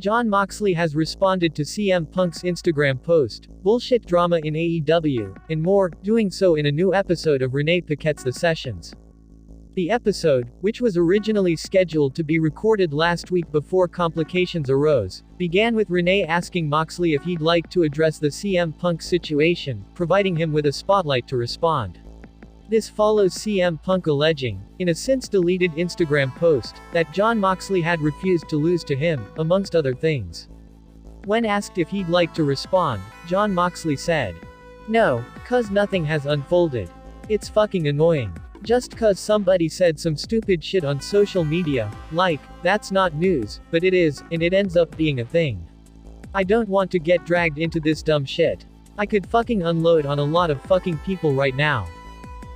Jon Moxley has responded to CM Punk's Instagram post, "Bullshit drama in AEW," and more, doing so in a new episode of Renee Paquette's The Sessions. The episode, which was originally scheduled to be recorded last week before complications arose, began with Renee asking Moxley if he'd like to address the CM Punk situation, providing him with a spotlight to respond. This follows CM Punk alleging, in a since-deleted Instagram post, that Jon Moxley had refused to lose to him, amongst other things. When asked if he'd like to respond, Jon Moxley said, "No, 'cause nothing has unfolded. It's fucking annoying. Just 'cause somebody said some stupid shit on social media, like, that's not news, but it is, and it ends up being a thing. I don't want to get dragged into this dumb shit. I could fucking unload on a lot of fucking people right now.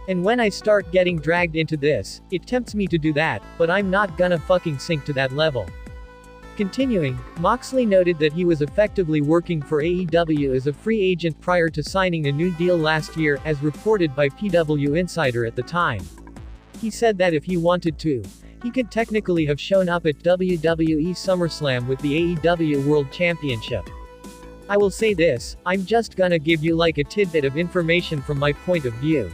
And when I start getting dragged into this, it tempts me to do that, but I'm not gonna fucking sink to that level." Continuing, Moxley noted that he was effectively working for AEW as a free agent prior to signing a new deal last year, as reported by PW Insider at the time. He said that if he wanted to, he could technically have shown up at WWE SummerSlam with the AEW World Championship. "I will say this, I'm just gonna give you like a tidbit of information from my point of view.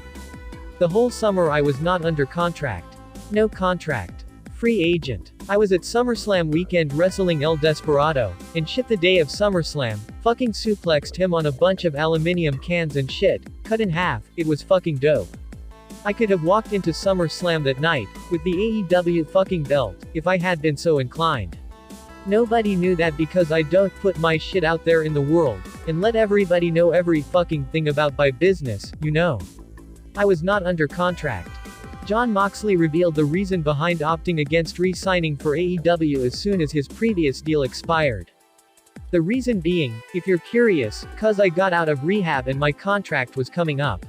The whole summer I was not under contract. No contract. Free agent. I was at SummerSlam weekend wrestling El Desperado, and shit the day of SummerSlam, fucking suplexed him on a bunch of aluminium cans and shit, cut in half, it was fucking dope. I could have walked into SummerSlam that night, with the AEW fucking belt, if I had been so inclined. Nobody knew that because I don't put my shit out there in the world, and let everybody know every fucking thing about my business, you know. I was not under contract." Jon Moxley revealed the reason behind opting against re-signing for AEW as soon as his previous deal expired. The reason being, if you're curious, 'cause I got out of rehab and my contract was coming up.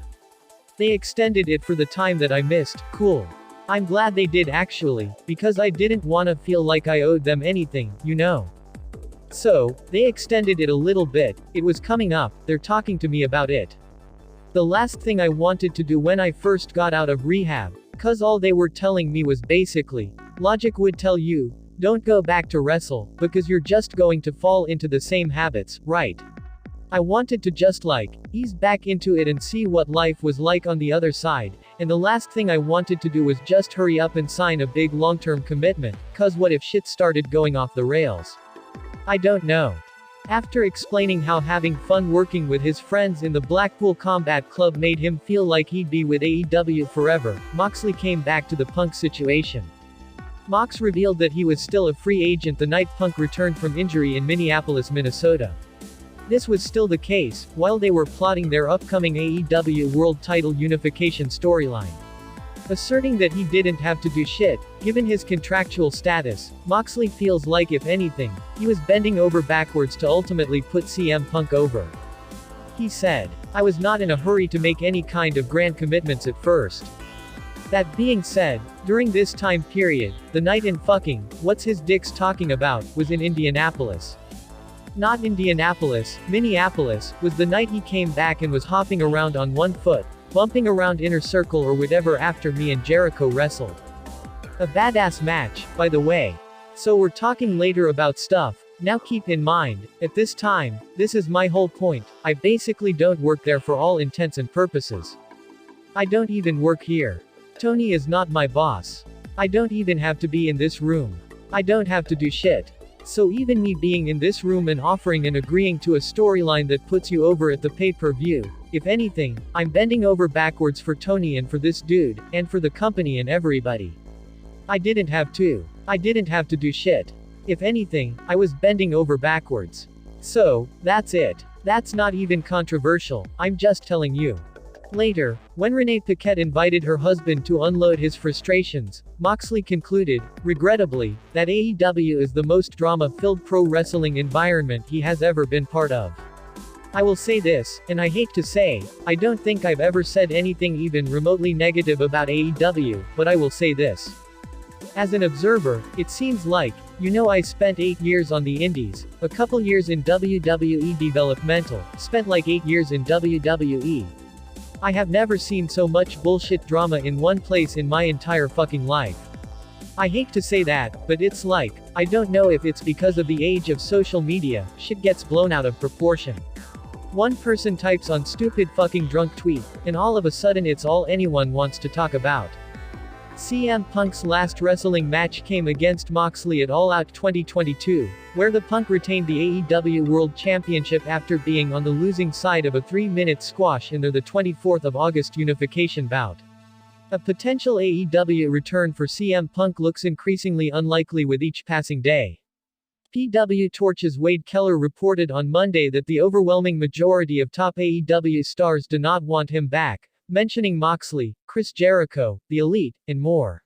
They extended it for the time that I missed, cool. I'm glad they did actually, because I didn't wanna feel like I owed them anything, you know. So, they extended it a little bit, it was coming up, they're talking to me about it. The last thing I wanted to do when I first got out of rehab, 'cause all they were telling me was basically, logic would tell you, don't go back to wrestle, because you're just going to fall into the same habits, right? I wanted to just like, ease back into it and see what life was like on the other side, and the last thing I wanted to do was just hurry up and sign a big long-term commitment, 'cause what if shit started going off the rails? I don't know." After explaining how having fun working with his friends in the Blackpool Combat Club made him feel like he'd be with AEW forever, Moxley came back to the Punk situation. Mox revealed that he was still a free agent the night Punk returned from injury in Minneapolis, Minnesota. This was still the case, while they were plotting their upcoming AEW World Title Unification storyline. Asserting that he didn't have to do shit, given his contractual status, Moxley feels like if anything, he was bending over backwards to ultimately put CM Punk over. He said, "I was not in a hurry to make any kind of grand commitments at first. That being said, during this time period, the night in fucking, what's his dicks talking about, was in Indianapolis. Not Indianapolis, Minneapolis, was the night he came back and was hopping around on one foot, bumping around Inner Circle or whatever after me and Jericho wrestled. A badass match, by the way. So we're talking later about stuff. Now keep in mind, at this time, this is my whole point, I basically don't work there for all intents and purposes. I don't even work here. Tony is not my boss. I don't even have to be in this room. I don't have to do shit. So even me being in this room and offering and agreeing to a storyline that puts you over at the pay-per-view, if anything, I'm bending over backwards for Tony and for this dude, and for the company and everybody. I didn't have to. I didn't have to do shit. If anything, I was bending over backwards. So, that's it. That's not even controversial, I'm just telling you." Later, when Renee Paquette invited her husband to unload his frustrations, Moxley concluded, regrettably, that AEW is the most drama-filled pro wrestling environment he has ever been part of. "I will say this, and I hate to say, I don't think I've ever said anything even remotely negative about AEW, but I will say this. As an observer, it seems like, you know, I spent 8 years on the indies, a couple years in WWE developmental, spent like 8 years in WWE. I have never seen so much bullshit drama in one place in my entire fucking life. I hate to say that, but it's like, I don't know if it's because of the age of social media, shit gets blown out of proportion. One person types on stupid fucking drunk tweet, and all of a sudden it's all anyone wants to talk about. CM Punk's last wrestling match came against Moxley at All Out 2022, where the Punk retained the AEW World Championship after being on the losing side of a 3-minute squash in their 24th of August unification bout. A potential AEW return for CM Punk looks increasingly unlikely with each passing day. PW Torch's Wade Keller reported on Monday that the overwhelming majority of top AEW stars do not want him back, mentioning Moxley, Chris Jericho, The Elite, and more.